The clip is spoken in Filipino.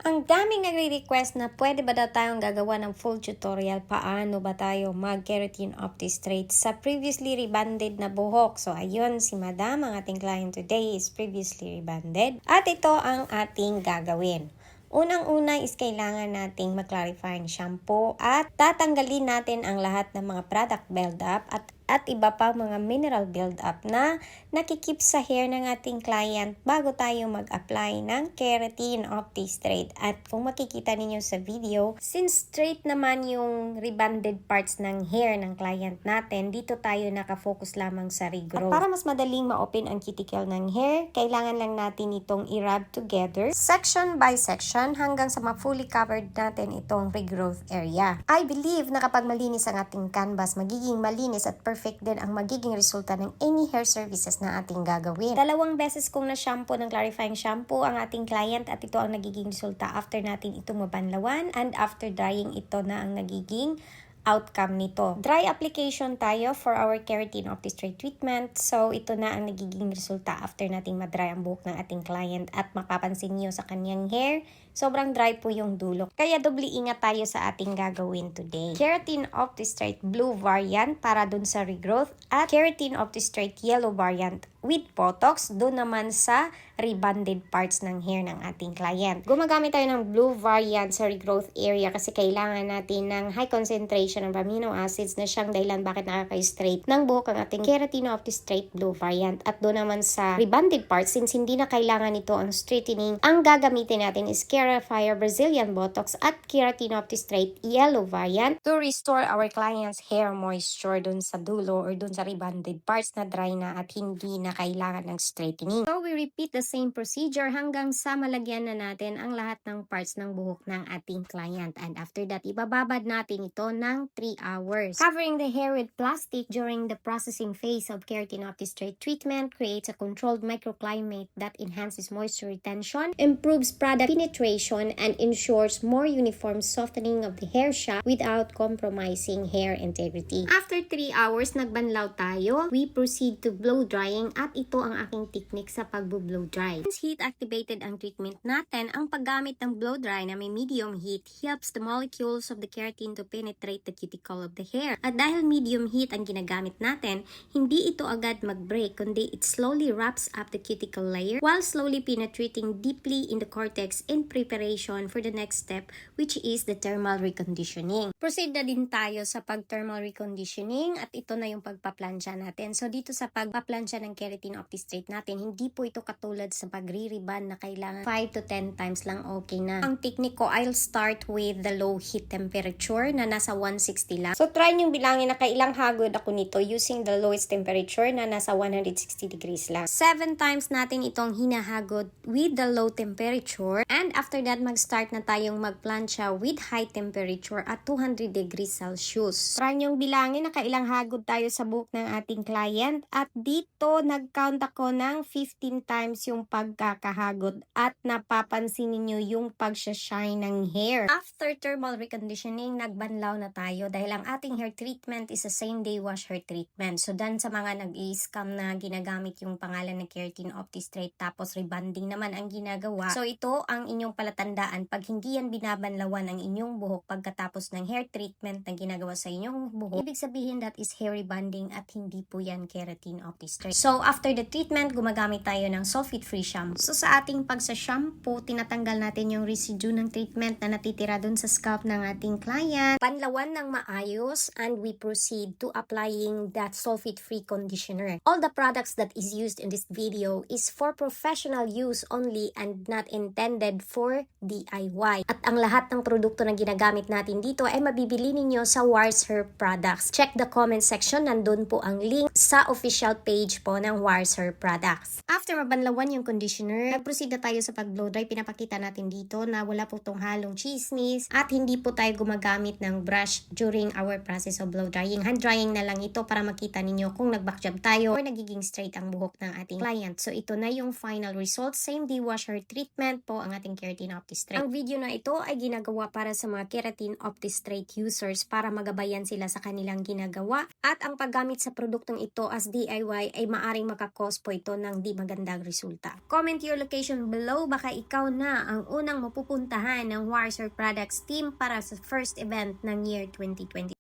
Ang daming nagre-request na pwede ba daw tayong gagawa ng full tutorial paano ba tayo mag-keratin OptiStraight sa previously rebonded na buhok. So ayun, si Madam, ang ating client today is previously rebonded. At ito ang ating gagawin. Unang-una is kailangan nating mag-clarify ng shampoo at tatanggalin natin ang lahat ng mga product build-up at iba pa mga mineral build-up na nakikip sa hair ng ating client bago tayo mag-apply ng Keratin OptiStraight. At kung makikita ninyo sa video, since straight naman yung rebonded parts ng hair ng client natin, dito tayo nakafocus lamang sa regrowth. At para mas madaling ma-open ang cuticle ng hair, kailangan lang natin itong i-rub together, section by section, hanggang sa ma-fully covered natin itong regrowth area. I believe na kapag malinis ang ating canvas, magiging malinis at perfect din ang magiging resulta ng any hair services na ating gagawin. 2 beses kong na-shampoo ng clarifying shampoo ang ating client at ito ang nagiging resulta after natin ito mabanlawan and after drying ito na ang nagiging outcome nito. Dry application tayo for our Keratin OptiStraight treatment. So, ito na ang nagiging resulta after nating madry ang buhok ng ating client at mapapansin niyo sa kanyang hair, sobrang dry po yung dulo. Kaya doble ingat tayo sa ating gagawin today. Keratin OptiStraight Blue variant para dun sa regrowth at Keratin OptiStraight Yellow variant with Botox dun naman sa rebonded parts ng hair ng ating client. Gumagamit tayo ng blue variant sa regrowth area kasi kailangan natin ng high concentration ng amino acids na siyang dahilan bakit nakaka-straight ng buhok ang ating Keratin OptiStraight Blue variant. At doon naman sa rebonded parts, since hindi na kailangan ito ang straightening, ang gagamitin natin is Kerafire Brazilian Botox at Keratin OptiStraight Yellow variant to restore our client's hair moisture dun sa dulo or dun sa rebonded parts na dry na at hindi na kailangan ng straightening. So we repeat the same procedure hanggang sa malagyan na natin ang lahat ng parts ng buhok ng ating client. And after that, ibababad natin ito ng 3 hours. Covering the hair with plastic during the processing phase of Keratin OptiStraight treatment creates a controlled microclimate that enhances moisture retention, improves product penetration, and ensures more uniform softening of the hair shaft without compromising hair integrity. After 3 hours, nagbanlaw tayo. We proceed to blow drying at ito ang aking technique sa pagbo-blow dry. Since heat activated ang treatment natin, ang paggamit ng blow dry na may medium heat helps the molecules of the keratin to penetrate the cuticle of the hair. At dahil medium heat ang ginagamit natin, hindi ito agad mag-break kundi it slowly wraps up the cuticle layer while slowly penetrating deeply in the cortex in preparation for the next step, which is the thermal reconditioning. Proceed na din tayo sa pag-thermal reconditioning at ito na yung pagpaplansya natin. So dito sa pagpaplansya ng Keratin OptiStraight natin, hindi po ito katulad sa pagre-rebond na kailangan 5 to 10 times lang okay na. Ang technique ko, I'll start with the low heat temperature na nasa 160 lang. So try nyo bilangin na kailang hagod ako nito using the lowest temperature na nasa 160 degrees lang. 7 times natin itong hinahagod with the low temperature and after that mag-start na tayong magplansya with high temperature at 200 degrees Celsius. Try nyo bilangin na kailang hagod tayo sa buhok ng ating client at dito nag-count ako ng 15 times yung pagkakahagod at napapansin niyo yung pag-shine ng hair. After thermal reconditioning, nagbanlaw na tayo dahil ang ating hair treatment is a same day wash hair treatment. So dan sa mga nag-i-scam na ginagamit yung pangalan ng Keratin OptiStraight tapos rebonding naman ang ginagawa. So ito ang inyong palatandaan pag hindi yan binabanlawan ang inyong buhok pagkatapos ng hair treatment na ginagawa sa inyong buhok. Ibig sabihin that is hair rebonding at hindi po yan Keratin OptiStraight. So after the treatment, gumagamit tayo ng sulfate-free shampoo. So sa ating pagsa-shampoo, tinatanggal natin yung residue ng treatment na natitira dun sa scalp ng ating client. Panlawan ng maayos and we proceed to applying that sulfate-free conditioner. All the products that is used in this video is for professional use only and not intended for DIY. At ang lahat ng produkto na ginagamit natin dito ay mabibili ninyo sa Wars Hair Products. Check the comment section, nandun po ang link sa official page po ng Wars Hair Products. After mabanlawan yung conditioner, nag-proceed na tayo sa pag-blow dry. Pinapakita natin dito na wala po itong halong chismis at hindi po tayo gumagamit ng brush during our process of blow drying. Hand drying na lang ito para makita ninyo kung nag-backjob tayo or nagiging straight ang buhok ng ating client. So ito na yung final result. Same day wash hair treatment po ang ating Keratin OptiStraight. Ang video na ito ay ginagawa para sa mga Keratin OptiStraight users para magabayan sila sa kanilang ginagawa at ang paggamit sa produktong ito as DIY ay maaring makakos po ito ng di magandang resulta. resulta. Comment your location below, baka ikaw na ang unang mapupuntahan ng Warsaw Products team para sa first event ng year 2020.